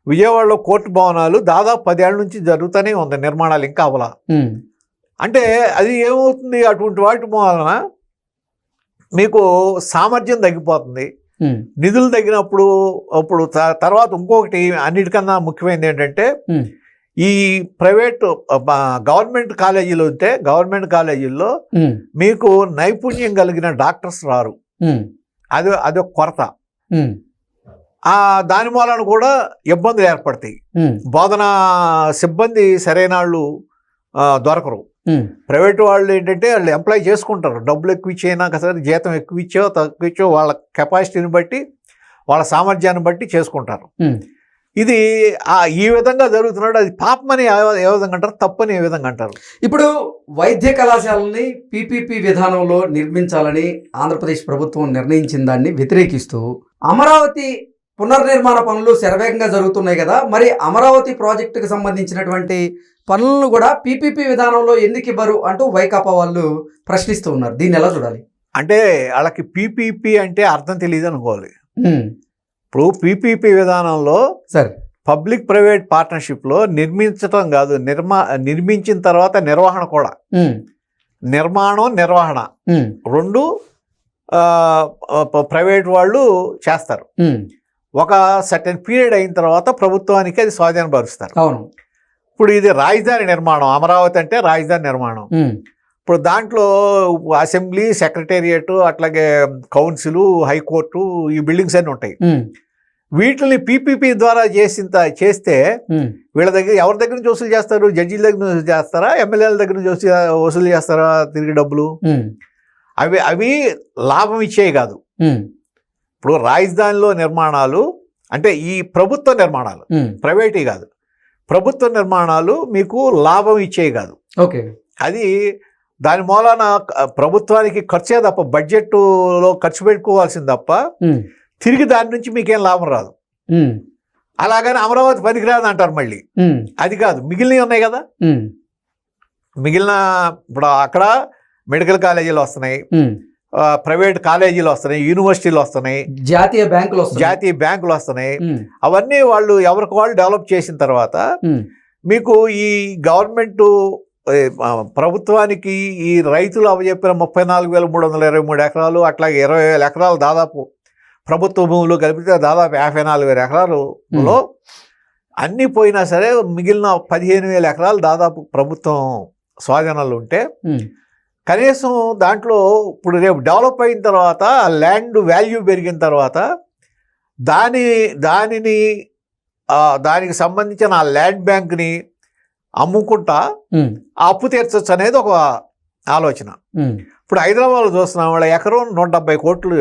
విజయవాడలో కోర్టు భవనాలు దాదాపు 10 ఏళ్ల నుంచి జరుగుతూనే ఉంది నిర్మాణాలు, ఇంకా అవలా. అంటే అది ఏమవుతుంది, అటువంటి వాటి వలన మీకు సామర్థ్యం తగ్గిపోతుంది. నిధులు తగ్గినప్పుడు అప్పుడు తర్వాత ఇంకొకటి అన్నిటికన్నా ముఖ్యమైనది ఏంటంటే ఈ ప్రైవేట్ గవర్నమెంట్ కాలేజీలు ఉంటే గవర్నమెంట్ కాలేజీల్లో మీకు నైపుణ్యం కలిగిన డాక్టర్స్ రారు, అదొక కొరత. దాని మూలన కూడా ఇబ్బందులు ఏర్పడతాయి. బోధనా సిబ్బంది సరైన వాళ్ళు దొరకరు. ప్రైవేట్ వాళ్ళు ఏంటంటే వాళ్ళు ఎంప్లాయ్ చేసుకుంటారు, డబ్బులు ఎక్కువ ఇచ్చైనా సరే జీతం ఎక్కువ ఇచ్చో తక్కువ ఇచ్చో వాళ్ళ కెపాసిటీని బట్టి వాళ్ళ సామర్థ్యాన్ని బట్టి చేసుకుంటారు. ఇది ఈ విధంగా జరుగుతున్నాడు. అది పాపమని ఏ విధంగా అంటారు, తప్పని ఏ విధంగా అంటారు? ఇప్పుడు వైద్య కళాశాలని పీపీపీ విధానంలో నిర్మించాలని ఆంధ్రప్రదేశ్ ప్రభుత్వం నిర్ణయించిన దాన్ని వ్యతిరేకిస్తూ అమరావతి పునర్నిర్మాణ పనులు శరవేగంగా జరుగుతున్నాయి కదా. మరి అమరావతి ప్రాజెక్టుకు సంబంధించినటువంటి పనులను కూడా పీపీపీ విధానంలో ఎందుకు ఇవ్వరు అంటూ వైకాపా వాళ్ళు ప్రశ్నిస్తూ ఉన్నారు. దీన్ని ఎలా చూడాలి? అంటే వాళ్ళకి పీపీపీ అంటే అర్థం తెలియదు అనుకోవాలి. ఇప్పుడు పీపీపీ విధానంలో పబ్లిక్ ప్రైవేట్ పార్ట్నర్షిప్లో నిర్మించటం కాదు, నిర్మించిన తర్వాత నిర్వహణ కూడా, నిర్వహణ రెండు ప్రైవేట్ వాళ్ళు చేస్తారు. ఒక సర్టెన్ పీరియడ్ అయిన తర్వాత ప్రభుత్వానికి అది స్వాధీనపరుస్తారు. ఇప్పుడు ఇది రాజధాని నిర్మాణం, అమరావతి అంటే రాజధాని నిర్మాణం. ఇప్పుడు దాంట్లో అసెంబ్లీ, సెక్రటేరియట్, అట్లాగే కౌన్సిల్, హైకోర్టు, ఈ బిల్డింగ్స్ అన్నీ ఉంటాయి. వీటిని పీపీపీ ద్వారా చేస్తే వీళ్ళ దగ్గర ఎవరి దగ్గర నుంచి వసూలు చేస్తారు? జడ్జీల దగ్గర నుంచి చేస్తారా, ఎమ్మెల్యేల దగ్గర నుంచి వసూలు చేస్తారా తిరిగి డబ్బులు? అవి లాభం ఇచ్చేవి కాదు. ఇప్పుడు రాజధానిలో నిర్మాణాలు అంటే ఈ ప్రభుత్వ నిర్మాణాలు, ప్రైవేటీ కాదు, ప్రభుత్వ నిర్మాణాలు మీకు లాభం ఇచ్చేవి కాదు. అది దాని మూలన ప్రభుత్వానికి ఖర్చే తప్ప, బడ్జెట్లో ఖర్చు పెట్టుకోవాల్సింది తప్ప తిరిగి దాని నుంచి మీకేం లాభం రాదు. అలాగని అమరావతి పనికిరాదు అంటారు మళ్ళీ. అది కాదు, మిగిలినవి ఉన్నాయి కదా. మిగిలిన ఇప్పుడు అక్కడ మెడికల్ కాలేజీలు వస్తున్నాయి, ప్రైవేట్ కాలేజీలు వస్తున్నాయి, యూనివర్సిటీలు వస్తున్నాయి, జాతీయ బ్యాంకులు వస్తున్నాయి. జాతీయ బ్యాంకులు వస్తున్నాయి. అవన్నీ వాళ్ళు ఎవరికి వాళ్ళు డెవలప్ చేసిన తర్వాత మీకు ఈ గవర్నమెంట్ ప్రభుత్వానికి ఈ రైతులు అవజెప్పిన 34,323 ఎకరాలు అట్లాగే 20,000 ఎకరాలు దాదాపు ప్రభుత్వ భూములు కలిపితే దాదాపు 54,000 ఎకరాలలో అన్నీ పోయినా సరే మిగిలిన 15,000 ఎకరాలు దాదాపు ప్రభుత్వం స్వాధీనాలు ఉంటే కనీసం దాంట్లో ఇప్పుడు రేపు డెవలప్ అయిన తర్వాత ల్యాండ్ వాల్యూ పెరిగిన తర్వాత దానికి సంబంధించిన ఆ ల్యాండ్ బ్యాంక్ని అమ్ముకుంటా ఆ అప్పు తీర్చొచ్చు అనేది ఒక ఆలోచన. ఇప్పుడు హైదరాబాద్లో చూస్తున్నాం, వాళ్ళ ఎకరం 170 కోట్లు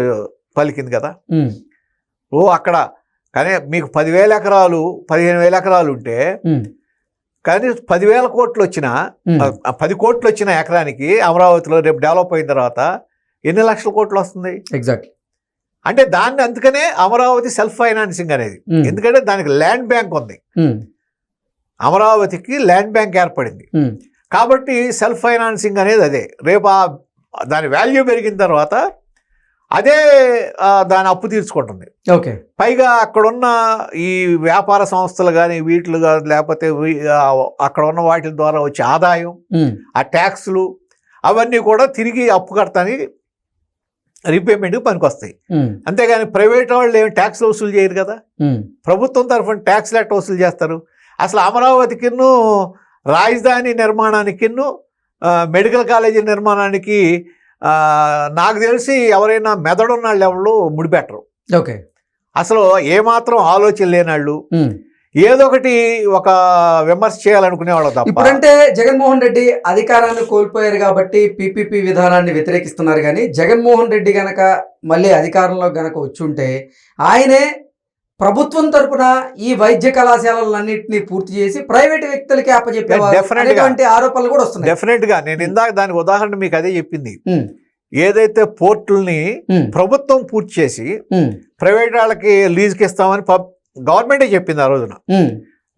పలికింది కదా. అక్కడ కానీ మీకు 10,000 ఎకరాలు 15,000 ఎకరాలు ఉంటే కానీ 10,000 కోట్లు వచ్చినా 10 కోట్లు వచ్చిన ఎకరానికి అమరావతిలో రేపు డెవలప్ అయిన తర్వాత ఎన్ని లక్షల కోట్లు వస్తుంది? ఎగ్జాక్ట్లీ. అంటే దాన్ని అందుకనే అమరావతి సెల్ఫ్ ఫైనాన్సింగ్ అనేది, ఎందుకంటే దానికి ల్యాండ్ బ్యాంక్ ఉంది. అమరావతికి ల్యాండ్ బ్యాంక్ ఏర్పడింది కాబట్టి సెల్ఫ్ ఫైనాన్సింగ్ అనేది అదే. రేపు దాని వాల్యూ పెరిగిన తర్వాత అదే దాని అప్పు తీర్చుకుంటుంది. ఓకే. పైగా అక్కడున్న ఈ వ్యాపార సంస్థలు కానీ వీటిలు కానీ లేకపోతే అక్కడ ఉన్న వాటి ద్వారా వచ్చే ఆదాయం, ఆ ట్యాక్స్లు అవన్నీ కూడా తిరిగి అప్పు కడతానికి రీపేమెంట్కి పనికొస్తాయి. అంతేగాని ప్రైవేట్ వాళ్ళు ఏమి ట్యాక్స్ వసూలు చేయరు కదా. ప్రభుత్వం తరఫున ట్యాక్స్లు ఎట్లా వసూలు చేస్తారు? అసలు అమరావతికిన్ను రాజధాని నిర్మాణానికిన్ను మెడికల్ కాలేజీ నిర్మాణానికి నాకు తెలిసి ఎవరైనా మెదడున్న వాళ్ళు ఎవరు ముడిపెట్టరు. ఓకే. అసలు ఏమాత్రం ఆలోచన లేనాళ్ళు ఏదో ఒకటి ఒక విమర్శ చేయాలనుకునే వాళ్ళు తప్ప. ఇప్పుడంటే జగన్మోహన్ రెడ్డి అధికారాన్ని కోల్పోయారు కాబట్టి పీపీపీ విధానాన్ని వ్యతిరేకిస్తున్నారు. కానీ జగన్మోహన్ రెడ్డి గనక మళ్ళీ అధికారంలో గనక వచ్చుంటే ఆయనే ప్రభుత్వం తరపున ఈ వైద్య కళాశాలలన్నింటినీ పూర్తి చేసి ప్రైవేట్ వ్యక్తులకి అప్పచెప్పేటువంటి ఆరోపణలు కూడా వస్తున్నాయి. డెఫినెట్ గా నేను ఇందాక దానికి ఉదాహరణ మీకు అదే చెప్పింది. ఏదైతే పోర్టుల్ని ప్రభుత్వం పూర్తి చేసి ప్రైవేట్ వాళ్ళకి లీజుకి ఇస్తామని గవర్నమెంటే చెప్పింది ఆ రోజున.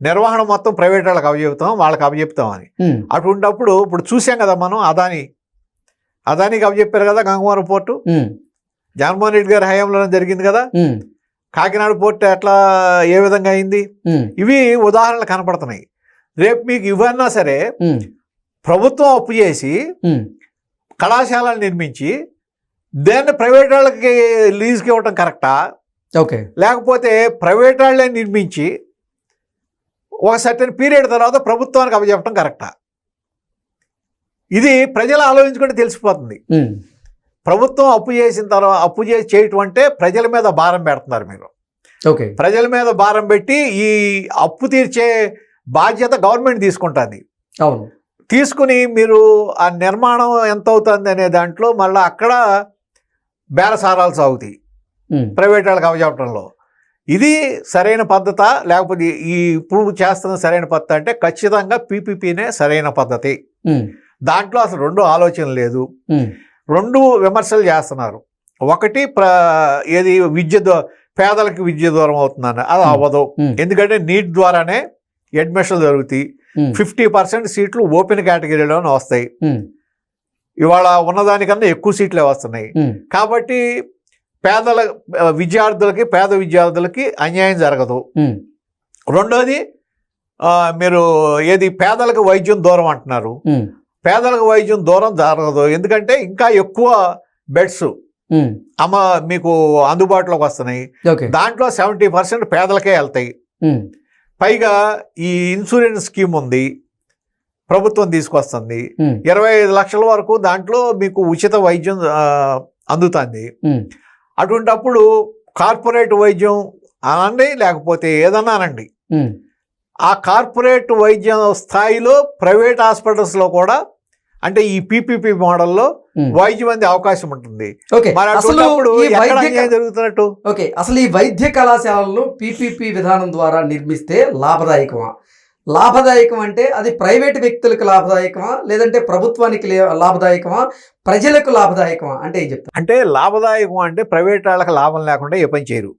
నిర్వహణ మొత్తం ప్రైవేట్ వాళ్ళకి అప్పచెప్తాం, వాళ్ళకి అప్పచెప్తామని. అటువంటిప్పుడు ఇప్పుడు చూసాం కదా మనం, అదానికి అప్పచెప్పారు కదా గంగవరం పోర్టు, జగన్మోహన్ రెడ్డి గారి హయాంలోనే జరిగింది కదా. కాకినాడ పోర్టు ఎట్లా ఏ విధంగా అయింది? ఇవి ఉదాహరణలు కనపడుతున్నాయి. రేపు మీకు ఇవన్నా సరే ప్రభుత్వం అప్పు చేసి కళాశాలలు నిర్మించి దాన్ని ప్రైవేట్ వాళ్ళకి లీజుకి ఇవ్వటం కరెక్టా? ఓకే. లేకపోతే ప్రైవేట్ వాళ్ళే నిర్మించి ఒక సర్టెన్ పీరియడ్ తర్వాత ప్రభుత్వానికి అప్పచెప్పటం కరెక్టా? ఇది ప్రజలు ఆలోచించుకుంటే తెలిసిపోతుంది. ప్రభుత్వం అప్పు చేసిన తర్వాత అప్పు చేసి చేయటం అంటే ప్రజల మీద భారం పెడుతున్నారు మీరు. ఓకే. ప్రజల మీద భారం పెట్టి ఈ అప్పు తీర్చే బాధ్యత గవర్నమెంట్ తీసుకుంటుంది. అవును. తీసుకుని మీరు ఆ నిర్మాణం ఎంత అవుతుంది అనే దాంట్లో మళ్ళీ అక్కడ బేరసారాలు సాగుతాయి ప్రైవేట్ వాళ్ళకి అప్పచెప్పడంలో. ఇది సరైన పద్ధత లేకపోతే ఈ ఇప్పుడు చేస్తున్న సరైన పద్ధతి అంటే ఖచ్చితంగా పీపీపీనే సరైన పద్ధతి. దాంట్లో అసలు రెండు ఆలోచన లేదు. రెండు విమర్శలు చేస్తున్నారు. ఒకటి ఏది పేదలకు విద్య దూరం అవుతుందని, అది అవ్వదు. ఎందుకంటే నీట్ ద్వారానే అడ్మిషన్ జరుగుతాయి. 50% సీట్లు ఓపెన్ కేటగిరీలోనే వస్తాయి. ఇవాళ ఉన్నదానికన్నా ఎక్కువ సీట్లే వస్తున్నాయి. కాబట్టి పేద విద్యార్థులకి అన్యాయం జరగదు. రెండోది మీరు ఏది పేదలకు వైద్యం దూరం అంటున్నారు. పేదలకు వైద్యం దూరం జరగదు. ఎందుకంటే ఇంకా ఎక్కువ బెడ్స్ మీకు అందుబాటులోకి వస్తున్నాయి. దాంట్లో 70% పేదలకే వెళ్తాయి. పైగా ఈ ఇన్సూరెన్స్ స్కీమ్ ఉంది, ప్రభుత్వం తీసుకొస్తుంది. 25 లక్షల వరకు దాంట్లో మీకు ఉచిత వైద్యం అందుతుంది. అటువంటప్పుడు కార్పొరేట్ వైద్యం అనండి లేకపోతే ఏదన్నా అనండి, ఆ కార్పొరేట్ వైద్యం స్థాయిలో ప్రైవేట్ హాస్పిటల్స్లో కూడా అంటే ఈ పీపీపీ మోడల్లో వైద్యం అందే అవకాశం ఉంటుంది. జరుగుతున్నట్టు ఓకే. అసలు ఈ వైద్య కళాశాలలు పీపీపీ విధానం ద్వారా నిర్మిస్తే లాభదాయకమా? లాభదాయకం అంటే అది ప్రైవేట్ వ్యక్తులకు లాభదాయకమా, లేదంటే ప్రభుత్వానికి లాభదాయకమా, ప్రజలకు లాభదాయకమా అంటే ఏం చెప్తారు? అంటే లాభదాయకం అంటే ప్రైవేట్ వాళ్ళకి లాభం లేకుండా ఏ పని చేయరు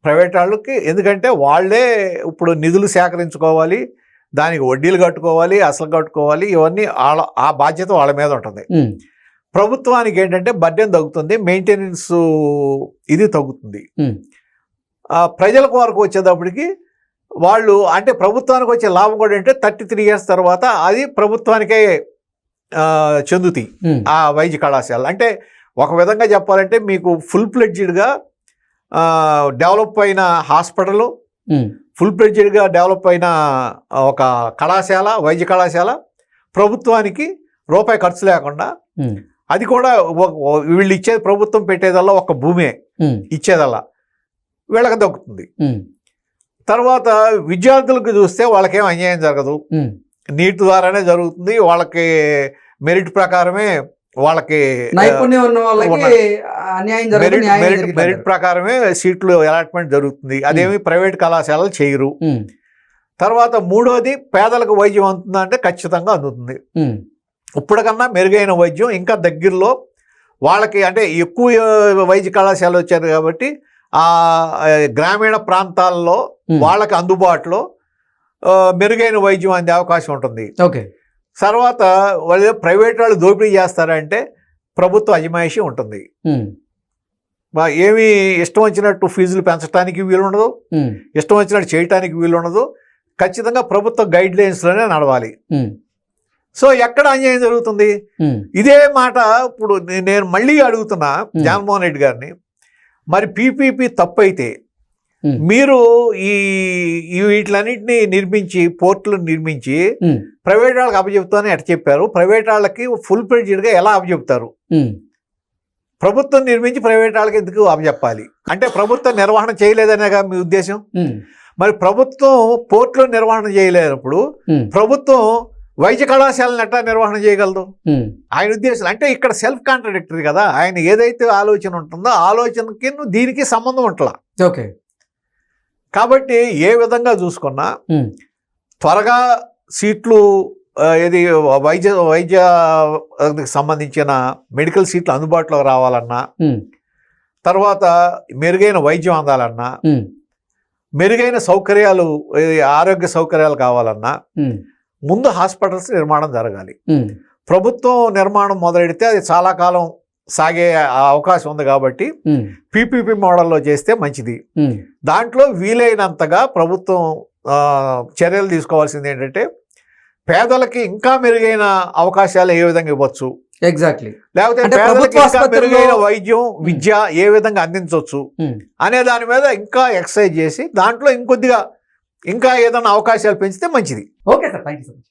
ప్రైవేట్ వాళ్ళకి. ఎందుకంటే వాళ్ళే ఇప్పుడు నిధులు సేకరించుకోవాలి, దానికి వడ్డీలు కట్టుకోవాలి, అసలు కట్టుకోవాలి, ఇవన్నీ ఆ బాధ్యత వాళ్ళ మీద ఉంటుంది. ప్రభుత్వానికి ఏంటంటే బడ్జెట్ తగ్గుతుంది, మెయింటెనెన్స్ ఇది తగ్గుతుంది. ప్రజలకు వరకు వచ్చేటప్పటికి వాళ్ళు అంటే ప్రభుత్వానికి వచ్చే లాభం కూడా అంటే 33 years తర్వాత అది ప్రభుత్వానికే చెందుతాయి ఆ వైద్య కళాశాల. అంటే ఒక విధంగా చెప్పాలంటే మీకు ఫుల్ ఫ్లెడ్జ్డ్గా డెవలప్ అయిన హాస్పిటల్, ఫుల్ ఫ్లెడ్జ్డ్గా డెవలప్ అయిన ఒక కళాశాల, వైద్య కళాశాల ప్రభుత్వానికి రూపాయి ఖర్చు లేకుండా, అది కూడా వీళ్ళు ఇచ్చేది ప్రభుత్వం పెట్టేదల్లా ఒక భూమే ఇచ్చేదల్లా వీళ్ళకి దక్కుతుంది. తర్వాత విద్యార్థులకు చూస్తే వాళ్ళకేం అన్యాయం జరగదు, నీట్ ద్వారానే జరుగుతుంది. వాళ్ళకి మెరిట్ ప్రకారమే వాళ్ళకి నైపుణ్యం ఉన్న వాళ్ళకి మెరిట్ ప్రకారమే సీట్లు అలాట్మెంట్ జరుగుతుంది. అదేమి ప్రైవేట్ కళాశాలలు చేయరు. తర్వాత మూడోది పేదలకు వైద్యం అందుతుందా అంటే ఖచ్చితంగా అందుతుంది. ఇప్పటికన్నా మెరుగైన వైద్యం ఇంకా దగ్గరలో వాళ్ళకి అంటే ఎక్కువ వైద్య కళాశాలలు వచ్చారు కాబట్టి ఆ గ్రామీణ ప్రాంతాల్లో వాళ్ళకి అందుబాటులో మెరుగైన వైద్యం అందే అవకాశం ఉంటుంది. ఓకే. తర్వాత వాళ్ళు ప్రైవేట్ వాళ్ళు దోపిడీ చేస్తారంటే ప్రభుత్వ అజమాయిషీ ఉంటుంది. ఏమి ఇష్టం వచ్చినట్టు ఫీజులు పెంచడానికి వీలుండదు, ఇష్టం వచ్చినట్టు చేయటానికి వీలుండదు. ఖచ్చితంగా ప్రభుత్వ గైడ్ లైన్స్లోనే నడవాలి. సో ఎక్కడ అన్యాయం జరుగుతుంది? ఇదే మాట ఇప్పుడు నేను మళ్ళీ అడుగుతున్నా జగన్మోహన్ రెడ్డి గారిని, మరి పీపీపీ తప్పు అయితే మీరు ఈ వీటిలన్నింటినీ నిర్మించి పోర్టులను నిర్మించి ప్రైవేట్ వాళ్ళకి అప్పచెప్తామని ఎట్ట చెప్పారు? ప్రైవేట్ వాళ్ళకి ఫుల్ ఫ్లెడ్జ్డ్గా ఎలా అప్పచెప్తారు? ప్రభుత్వం నిర్మించి ప్రైవేట్ వాళ్ళకి ఎందుకు అప్పచెప్పాలి? అంటే ప్రభుత్వం నిర్వహణ చేయలేదనేగా మీ ఉద్దేశం? మరి ప్రభుత్వం పోర్టులో నిర్వహణ చేయలేనప్పుడు ప్రభుత్వం వైద్య కళాశాలను ఎట్లా నిర్వహణ చేయగలదు? ఆయన ఉద్దేశం అంటే ఇక్కడ సెల్ఫ్ కాంట్రడిక్టరీ కదా. ఆయన ఏదైతే ఆలోచన ఉంటుందో ఆలోచనకి దీనికి సంబంధం ఉంటలా. ఓకే. కాబట్టి ఏ విధంగా చూసుకున్నా త్వరగా సీట్లు ఏది వైద్య సంబంధించిన మెడికల్ సీట్లు అందుబాటులోకి రావాలన్నా, తర్వాత మెరుగైన వైద్యం అందాలన్నా, మెరుగైన సౌకర్యాలు ఆరోగ్య సౌకర్యాలు కావాలన్నా ముందు హాస్పిటల్స్ నిర్మాణం జరగాలి. ప్రభుత్వం నిర్మాణం మొదలెడితే అది చాలా కాలం సాగే అవకాశం ఉంది కాబట్టి పీపీపీ మోడల్లో చేస్తే మంచిది. దాంట్లో వీలైనంతగా ప్రభుత్వం చర్యలు తీసుకోవాల్సింది ఏంటంటే పేదలకి ఇంకా మెరుగైన అవకాశాలు ఏ విధంగా ఇవ్వచ్చు, ఎగ్జాక్ట్లీ, లేకపోతే పేదలకి ఇంకా మెరుగైన వైద్యం విద్య ఏ విధంగా అందించవచ్చు అనే దాని మీద ఇంకా ఎక్సర్సైజ్ చేసి దాంట్లో ఇంకొద్దిగా ఇంకా ఏదైనా అవకాశాలు పెంచితే మంచిది. Okay sir, thank you so much.